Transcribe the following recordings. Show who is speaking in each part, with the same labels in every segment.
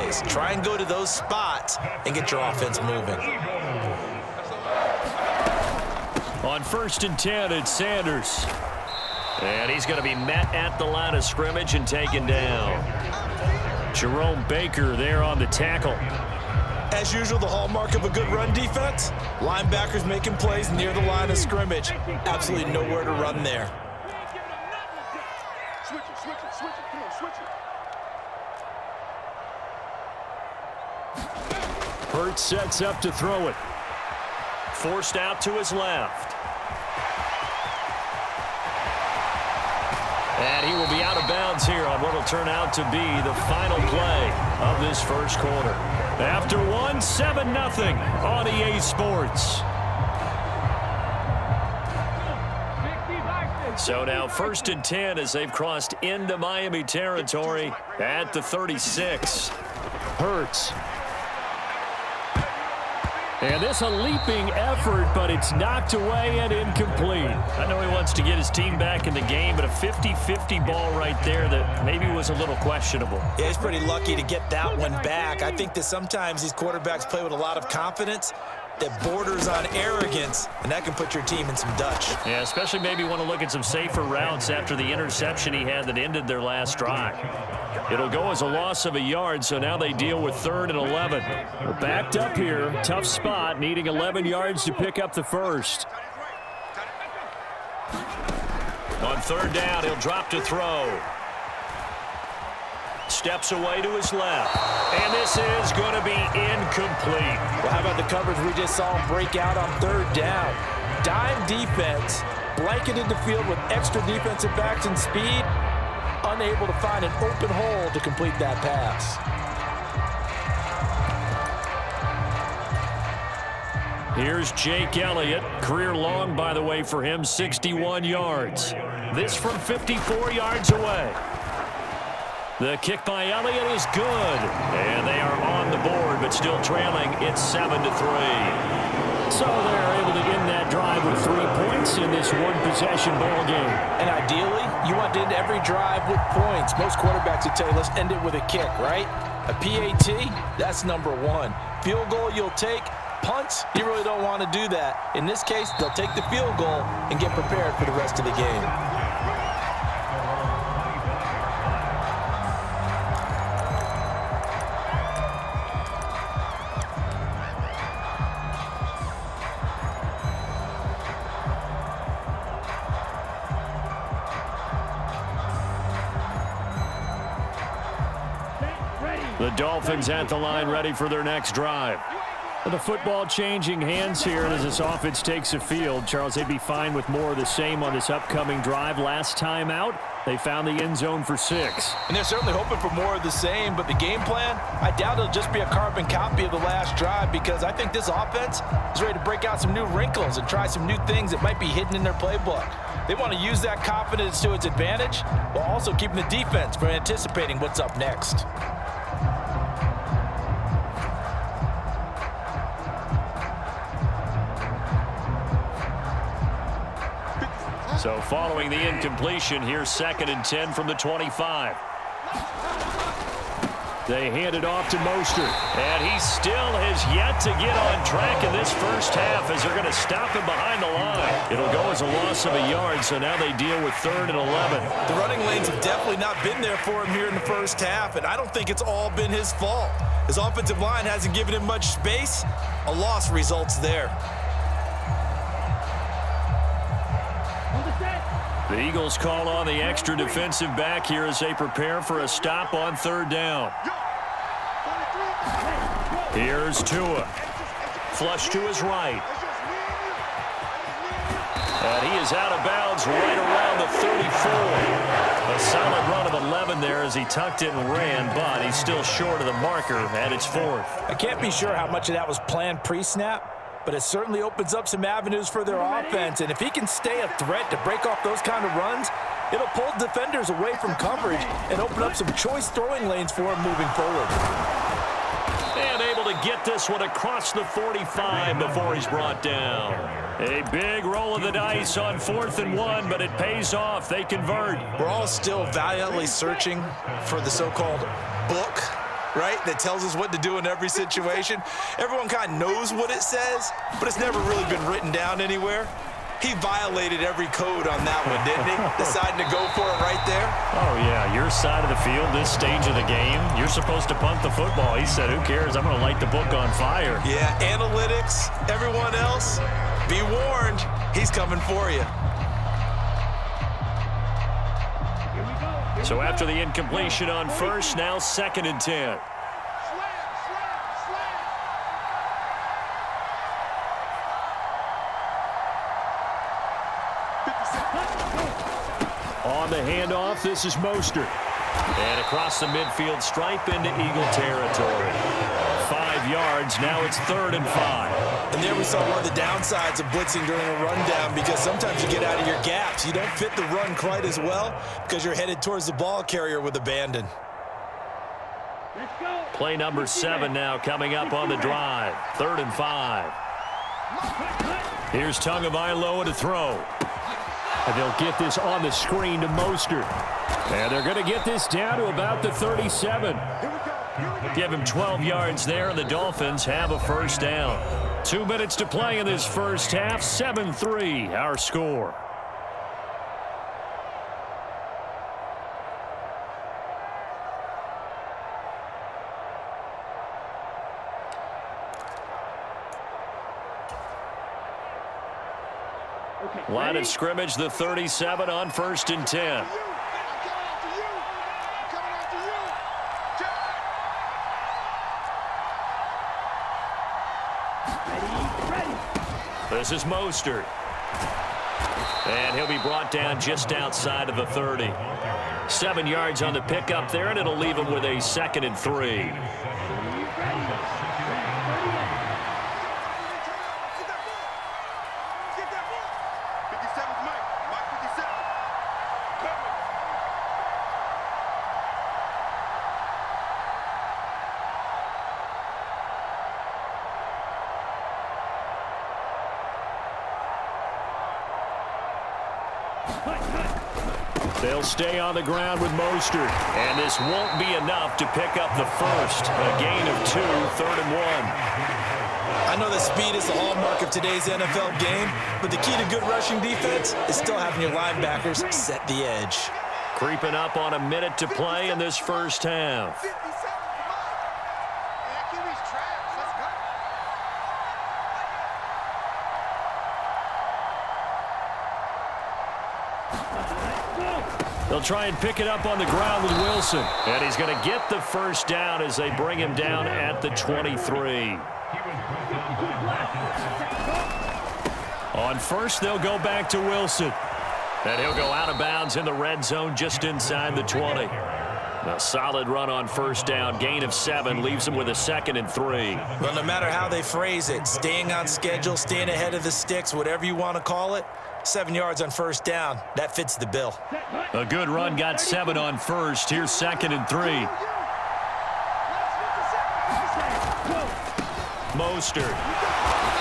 Speaker 1: plays. Try and go to those spots and get your offense moving.
Speaker 2: On 1st and 10, it's Sanders. And he's going to be met at the line of scrimmage and taken down. Jerome Baker there on the tackle.
Speaker 1: As usual, the hallmark of a good run defense, linebackers making plays near the line of scrimmage. Absolutely nowhere to run there.
Speaker 2: Hurts sets up to throw it. Forced out to his left. And he will be out of bounds here on what will turn out to be the final play of this first quarter. After one, 7-0 on EA Sports. So now 1st and 10 as they've crossed into Miami territory at the 36. Hurts. And this a leaping effort, but it's knocked away and incomplete. I know he wants to get his team back in the game, but a 50-50 ball right there that maybe was a little questionable.
Speaker 1: Yeah, he's pretty lucky to get that one back. I think that sometimes these quarterbacks play with a lot of confidence that borders on arrogance, and that can put your team in some Dutch.
Speaker 2: Yeah, especially maybe want to look at some safer routes after the interception he had that ended their last drive. It'll go as a loss of a yard, so now they deal with 3rd and 11. We're backed up here. Tough spot, needing 11 yards to pick up the first. On 3rd down, he'll drop to throw. Steps away to his left. And this is going to be incomplete.
Speaker 1: Well, how about the coverage we just saw him break out on 3rd down? Dime defense, blanketed the field with extra defensive backs and speed, unable to find an open hole to complete that pass.
Speaker 2: Here's Jake Elliott. Career long, by the way, for him, 61 yards. This from 54 yards away. The kick by Elliott is good. And they are on the board, but still trailing. It's 7-3. So they're able to end that drive with 3 points in this one-possession ball game. And ideally, you want to end every drive with points. Most quarterbacks would tell you, let's end it with a kick, right? A PAT, that's number 1. Field goal you'll take. Punts, you really don't want to do that. In this case, they'll take the field goal and get prepared for the rest of the game. The Dolphins at the line ready for their next drive. Well, the football changing hands here as this offense takes the field. Charles, they'd be fine with more of the same on this upcoming drive. Last time out, they found the end zone for 6.
Speaker 1: And they're certainly hoping for more of the same, but the game plan, I doubt it'll just be a carbon copy of the last drive, because I think this offense is ready to break out some new wrinkles and try some new things that might be hidden in their playbook. They want to use that confidence to its advantage while also keeping the defense from anticipating what's up next.
Speaker 2: So following the incompletion, here's 2nd and 10 from the 25. They hand it off to Mostert. And he still has yet to get on track in this first half as they're going to stop him behind the line. It'll go as a loss of a yard, so now they deal with 3rd and 11.
Speaker 1: The running lanes have definitely not been there for him here in the first half, and I don't think it's all been his fault. His offensive line hasn't given him much space. A loss results there.
Speaker 2: The Eagles call on the extra defensive back here as they prepare for a stop on 3rd down. Here's Tua. Flush to his right. And he is out of bounds right around the 34. A solid run of 11 there as he tucked it and ran, but he's still short of the marker at its 4th.
Speaker 1: I can't be sure how much of that was planned pre-snap, but it certainly opens up some avenues for their offense. And if he can stay a threat to break off those kind of runs, it'll pull defenders away from coverage and open up some choice throwing lanes for him moving forward.
Speaker 2: And able to get this one across the 45 before he's brought down. A big roll of the dice on 4th and 1, but it pays off. They convert.
Speaker 1: We're all still valiantly searching for the so-called book right, that tells us what to do in every situation. Everyone kind of knows what it says, but it's never really been written down anywhere. He violated every code on that one, didn't he? Deciding to go for it right there.
Speaker 2: Oh, yeah, your side of the field, this stage of the game, you're supposed to punt the football. He said, who cares? I'm going to light the book on fire.
Speaker 1: Yeah, analytics, everyone else, be warned, he's coming for you.
Speaker 2: So after the incompletion on first, now 2nd and 10. On the handoff, this is Mostert. And across the midfield stripe into Eagle territory. 5 yards, now it's 3rd and 5.
Speaker 1: And there we saw one of the downsides of blitzing during a rundown, because sometimes you get out of your gaps. You don't fit the run quite as well because you're headed towards the ball carrier with abandon.
Speaker 2: Play number 7 now coming up on the drive. 3rd and 5. Here's Tagovailoa to throw. And they'll get this on the screen to Mostert. And they're going to get this down to about the 37. Give him 12 yards there, and the Dolphins have a first down. 2 minutes to play in this first half. 7-3, our score. Line of scrimmage, the 37 on 1st and 10. This is Mostert. And he'll be brought down just outside of the 30. 7 yards on the pickup there, and it'll leave him with a 2nd and 3. They'll stay on the ground with Mostert. And this won't be enough to pick up the first. A gain of 2, 3rd and 1.
Speaker 1: I know that speed is the hallmark of today's NFL game, but the key to good rushing defense is still having your linebackers set the edge.
Speaker 2: Creeping up on a minute to play in this first half. They'll try and pick it up on the ground with Wilson. And he's going to get the first down as they bring him down at the 23. On first, they'll go back to Wilson. And he'll go out of bounds in the red zone just inside the 20. A solid run on first down. Gain of 7 leaves him with a 2nd and 3.
Speaker 1: Well, no matter how they phrase it, staying on schedule, staying ahead of the sticks, whatever you want to call it, 7 yards on first down, that fits the bill.
Speaker 2: A good run, got 7 on first. Here's 2nd and 3. Mostert.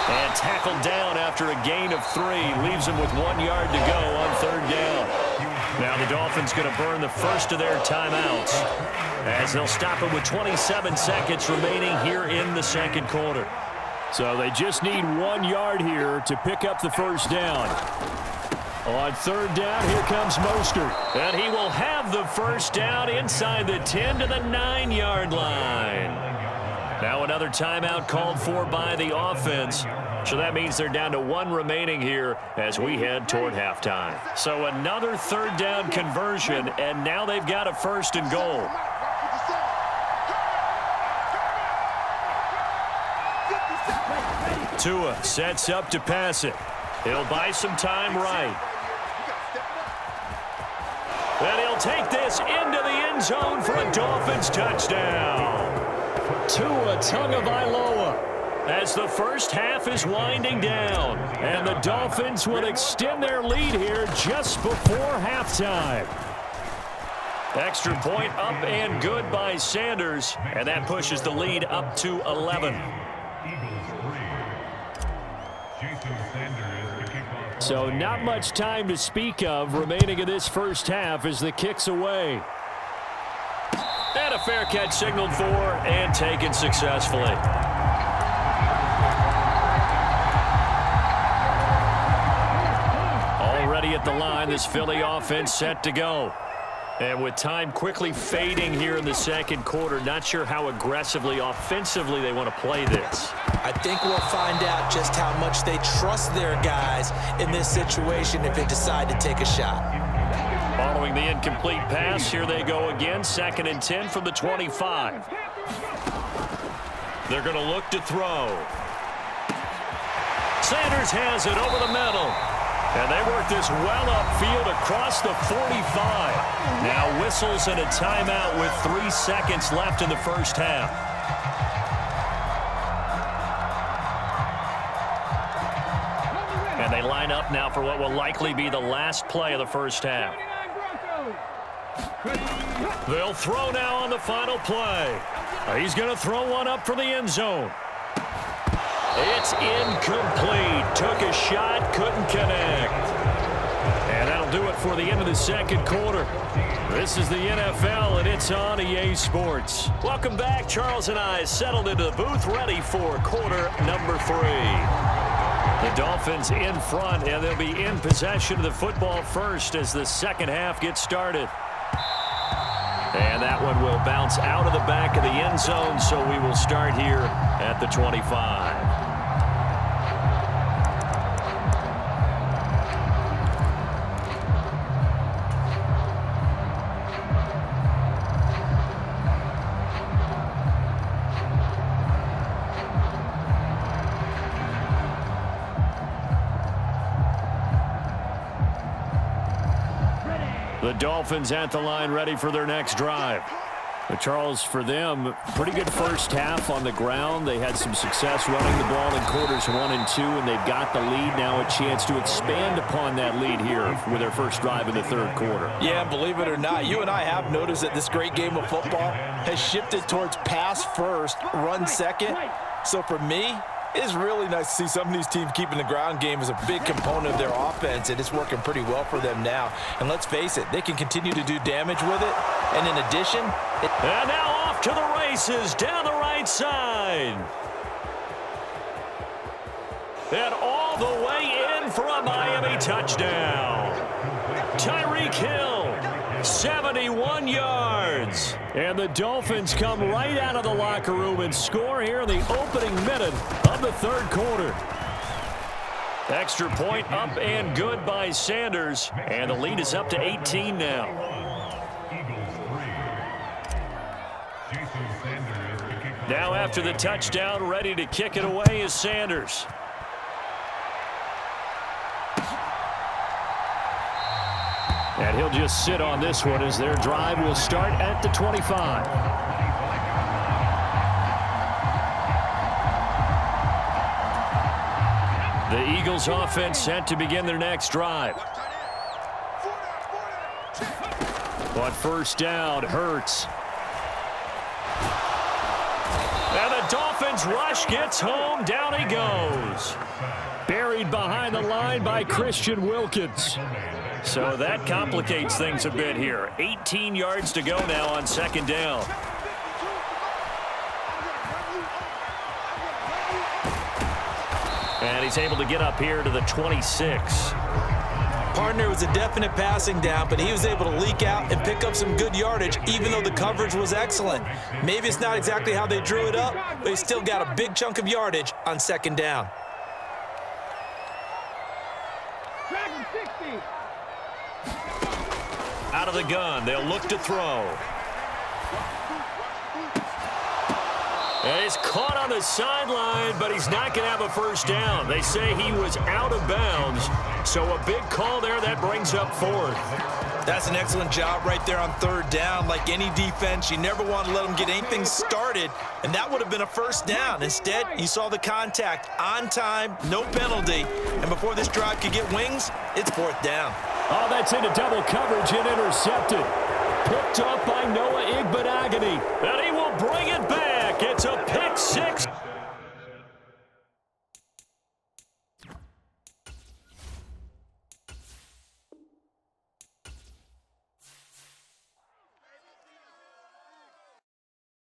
Speaker 2: And tackled down after a gain of 3. Leaves him with 1 yard to go on 3rd down. Now the Dolphins going to burn the first of their timeouts as they'll stop it with 27 seconds remaining here in the 2nd quarter. So they just need 1 yard here to pick up the first down. On 3rd down, here comes Mostert. And he will have the first down inside the 10 to the 9-yard line. Now another timeout called for by the offense. So that means they're down to 1 remaining here as we head toward halftime. So another 3rd down conversion, and now they've got a 1st and goal. Tua sets up to pass it. He'll buy some time right. And he'll take this into the end zone for a Dolphins touchdown. Tua Tagovailoa as the first half is winding down. And the Dolphins will extend their lead here just before halftime. Extra point up and good by Sanders. And that pushes the lead up to 11. So not much time to speak of remaining in this first half as the kick's away. And a fair catch signaled for and taken successfully. Already at the line, this Philly offense set to go. And with time quickly fading here in the second quarter, not sure how aggressively, offensively they want to play this.
Speaker 1: I think we'll find out just how much they trust their guys in this situation if they decide to take a shot.
Speaker 2: Following the incomplete pass, here they go again, 2nd and 10 from the 25. They're going to look to throw. Sanders has it over the middle. And they work this well upfield across the 45. Now whistles and a timeout with 3 seconds left in the first half. And they line up now for what will likely be the last play of the first half. They'll throw now on the final play. He's going to throw one up for the end zone. It's incomplete. Took a shot, couldn't connect. And that'll do it for the end of the second quarter. This is the NFL, and it's on EA Sports. Welcome back. Charles and I settled into the booth, ready for quarter number 3. The Dolphins in front, and they'll be in possession of the football first as the second half gets started. And that one will bounce out of the back of the end zone, so we will start here at the 25. The Dolphins at the line, ready for their next drive. But Charles, for them, pretty good first half on the ground. They had some success running the ball in quarters 1 and 2, and they've got the lead now, a chance to expand upon that lead here with their first drive in the third quarter.
Speaker 1: Yeah, believe it or not, you and I have noticed that this great game of football has shifted towards pass first, run second. So for me, it's really nice to see some of these teams keeping the ground game as a big component of their offense, and it's working pretty well for them now. And let's face it, they can continue to do damage with it. And in addition,
Speaker 2: and now off to the races down the right side. And all the way in for a Miami touchdown. Tyreek Hill, 71 yards. And the Dolphins come right out of the locker room and score here in the opening minute of the third quarter. Extra point up and good by Sanders. And the lead is up to 18 now. Now after the touchdown, ready to kick it away is Sanders. And he'll just sit on this one as their drive will start at the 25. The Eagles offense set to begin their next drive. But first down, Hurts. And the Dolphins rush gets home. Down he goes. Buried behind the line by Christian Wilkins. So that complicates things a bit here. 18 yards to go now on second down. And he's able to get up here to the 26.
Speaker 1: Partner was a definite passing down, but he was able to leak out and pick up some good yardage, even though the coverage was excellent. Maybe it's not exactly how they drew it up, but he still got a big chunk of yardage on second down.
Speaker 2: Out of the gun, they'll look to throw. And he's caught on the sideline, but he's not going to have a first down. They say he was out of bounds, so a big call there that brings up fourth.
Speaker 1: That's an excellent job right there on third down. Like any defense, you never want to let them get anything started, and that would have been a first down. Instead, you saw the contact on time, no penalty, and before this drive could get wings, it's fourth down.
Speaker 2: Oh, that's into double coverage and intercepted. Picked up by Noah Igbenogany, and he will bring it back.